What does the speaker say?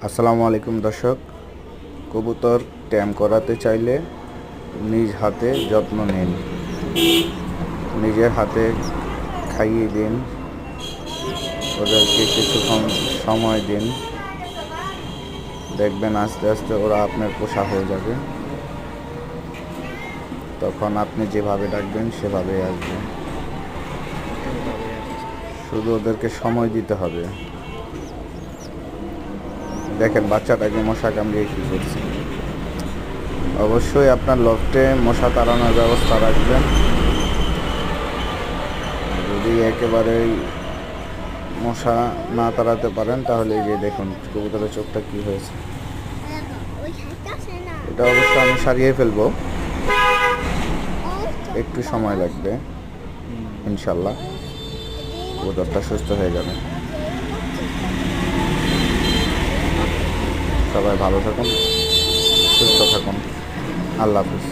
আসসালামু আলাইকুম দর্শক। কবুতর ট্যাম করাতে চাইলে নিজ হাতে যত্ন নিন, নিজের হাতে খাইয়ে দিন, ওদেরকে কিছুক্ষণ সময় দিন। দেখবেন আস্তে আস্তে ওরা আপনার পোষা হয়ে যাবে। তখন আপনি যেভাবে ডাকবেন সেভাবেই আসবে। শুধু ওদেরকে সময় দিতে হবে। দেখেন বাচ্চাটাকে মশা কামড়িয়ে কী করছে। অবশ্যই আপনার লফটে মশা তাড়ানোর ব্যবস্থা রাখবেন। যদি একেবারেই মশা না তাড়াতে পারেন তাহলে এই যে দেখুন কবুতরের চোখটা কী হয়েছে। এটা অবশ্য আমি সারিয়ে ফেলবো, একটু সময় লাগবে। ইনশাল্লাহ কবুতরটা সুস্থ হয়ে যাবে। সবাই ভালো থাকুন, সুস্থ থাকুন। আল্লাহ হাফিজ।